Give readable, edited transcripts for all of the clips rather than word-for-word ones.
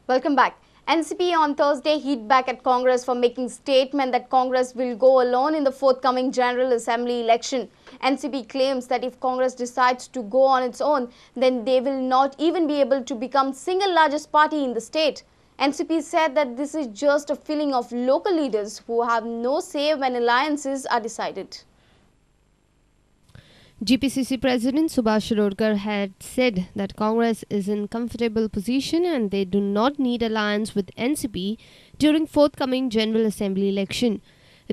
Welcome back. NCP on Thursday hit back at Congress for making statement that Congress will go alone in the forthcoming General Assembly election. NCP claims that if Congress decides to go on its own, then they will not even be able to become single largest party in the state. NCP said that this is just a feeling of local leaders who have no say when alliances are decided. GPCC President Subhash Shirokar had said that Congress is in comfortable position and they do not need alliance with NCP during forthcoming General Assembly election.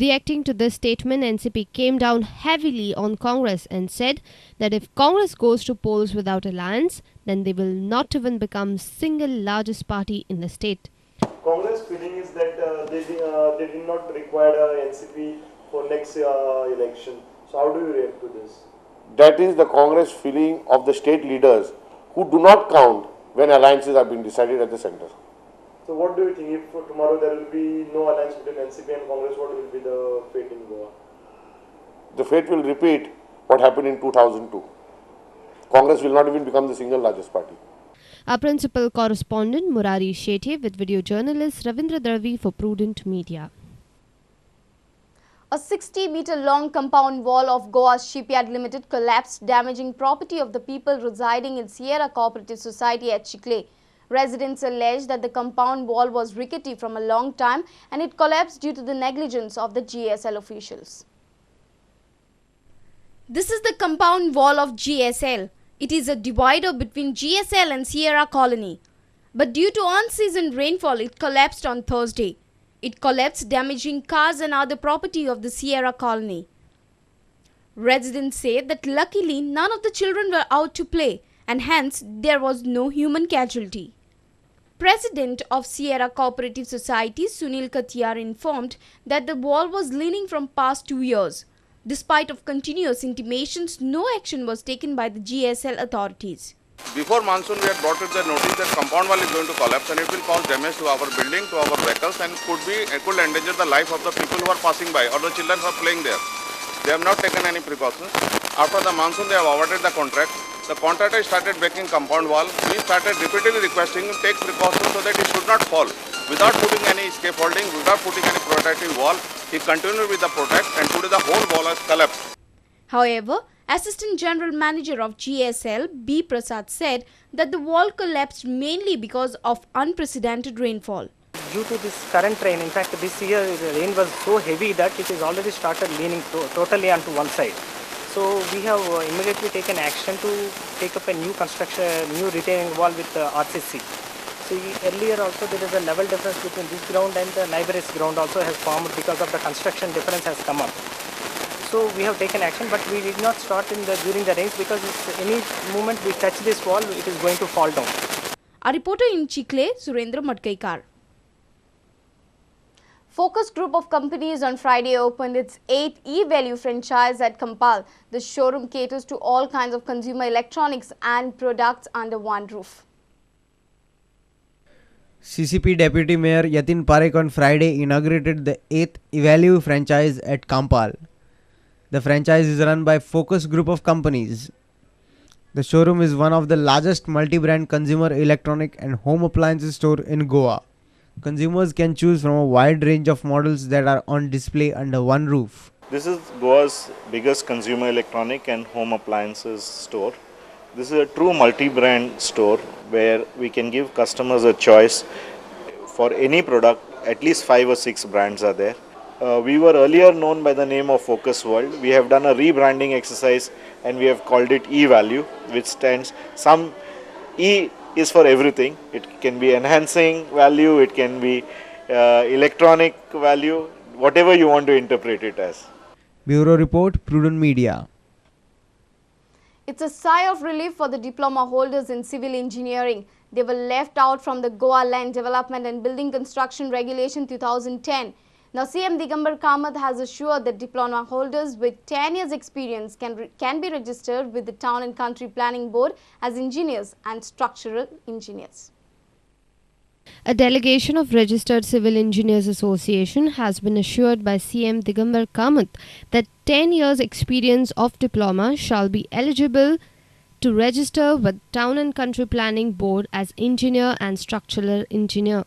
Reacting to this statement, NCP came down heavily on Congress and said that if Congress goes to polls without alliance, then they will not even become single largest party in the state. Congress feeling is that they did not require NCP for next election. So how do you react to this? That is the Congress feeling of the state leaders who do not count when alliances are being decided at the center. So what do you think, if tomorrow there will be no alliance between NCP and Congress, what will be the fate in Goa? The fate will repeat what happened in 2002. Congress will not even become the single largest party. Our principal correspondent Murari Shetye with video journalist Ravindra Dravi for Prudent Media. A 60-meter-long compound wall of Goa's Shipyard Limited collapsed, damaging property of the people residing in Sierra Cooperative Society at Chiclay. Residents allege that the compound wall was rickety from a long time and it collapsed due to the negligence of the GSL officials. This is the compound wall of GSL. It is a divider between GSL and Sierra Colony. But due to unseasoned rainfall, it collapsed on Thursday. It collapsed, damaging cars and other property of the Sierra Colony. Residents say that luckily none of the children were out to play and hence there was no human casualty. President of Sierra Cooperative Society Sunil Katiyar informed that the wall was leaning from past 2 years. Despite of continuous intimations, no action was taken by the GSL authorities. Before monsoon, we had brought it the notice that compound wall is going to collapse and it will cause damage to our building, to our vehicles, and could endanger the life of the people who are passing by or the children who are playing there. They have not taken any precautions. After the monsoon, they have awarded the contract. The contractor started breaking compound wall. We started repeatedly requesting him to take precautions so that it should not fall. Without putting any scaffolding, without putting any protective wall, he continued with the protect and today the whole wall has collapsed. However, Assistant General Manager of GSL, B. Prasad, said that the wall collapsed mainly because of unprecedented rainfall. Due to this current rain, in fact this year the rain was so heavy that it has already started leaning totally onto one side. So we have immediately taken action to take up a new construction, new retaining wall with RCC. See, earlier also there is a level difference between this ground and the neighbor's ground also has formed because of the construction difference has come up. So we have taken action, but we did not start during the rains because any moment we touch this wall, it is going to fall down. Our reporter in Chiclay, Surendra Matkaikar. Focus Group of Companies on Friday opened its 8th e-value franchise at Kampal. The showroom caters to all kinds of consumer electronics and products under one roof. CCP Deputy Mayor Yatin Parekh on Friday inaugurated the 8th e-value franchise at Kampal. The franchise is run by Focus Group of Companies. The showroom is one of the largest multi-brand consumer electronic and home appliances store in Goa. Consumers can choose from a wide range of models that are on display under one roof. This is Goa's biggest consumer electronic and home appliances store. This is a true multi-brand store where we can give customers a choice for any product. At least 5 or 6 brands are there. We were earlier known by the name of Focus World. We have done a rebranding exercise and we have called it E-Value, which stands some E is for everything. It can be enhancing value, it can be electronic value, whatever you want to interpret it as. Bureau Report, Prudent Media. It's a sigh of relief for the diploma holders in civil engineering. They were left out from the Goa Land Development and Building Construction Regulation 2010. Now, CM Digambar Kamath has assured that diploma holders with 10 years experience can be registered with the Town and Country Planning Board as engineers and structural engineers. A delegation of Registered Civil Engineers Association has been assured by CM Digambar Kamath that 10 years experience of diploma shall be eligible to register with Town and Country Planning Board as engineer and structural engineer.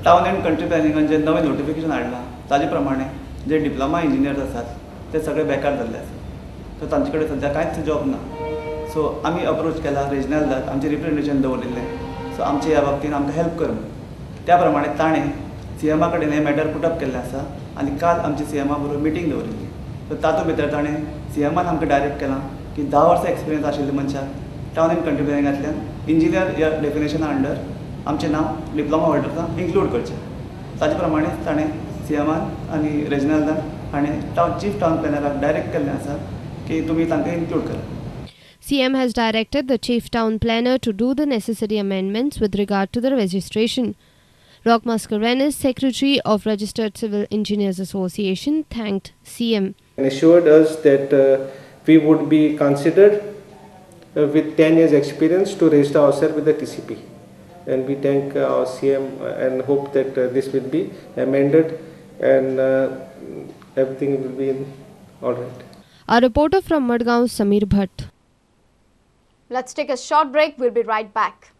Town and country प्लॅनिंगान जे नवें notification हाडलां ताजे प्रमाणे जे diploma engineers आसात ते सगळे बेकार जाल्ले आसात. सो तांचे कडेन सद्या कांयच जॉब ना. सो आमी अप्रोच केला रिजनलाक आमचें रिप्रेझेंटेशन दवरिल्लें. सो आमचे ह्या बाबतींत आमकां हेल्प कर म्हणून. त्या प्रमाणे ताणें CMA कडेन हें मॅटर पुटअप केल्लें आसा आनी काल आमची CMA बरोबर मिटींग दवरिल्ली. सो तातूंत भितर ताणें CMAन आमकां डायरेक्ट केलां की 10 वर्सां एक्सपिरियन्स आशिल्ल्या मनशाक टावन एंड कंट्री प्लॅनिंगांतल्यान इंजिनियर ह्या डेफिनेशना अंडर आमचें नांव डिप्लोमा होल्डर्सांक इन्क्लूड करचें. ताजे प्रमाणे ताणें CMAन आनी रिजनलान हाणें चीफ टावन प्लॅनराक डायरेक्ट केल्लें आसा की तुमी तांकां इन्क्लूड करा. CM has directed the Chief Town Planner to do the necessary amendments with regard to the registration. Rock Mascarenas, Secretary of Registered Civil Engineers Association, thanked CM. And assured us that we would be considered with 10 years experience to register ourselves with the TCP. And we thank our CM and hope that this will be amended and everything will be all right. Our reporter from Madgaon, Sameer Bhatt. Let's take a short break. We'll be right back.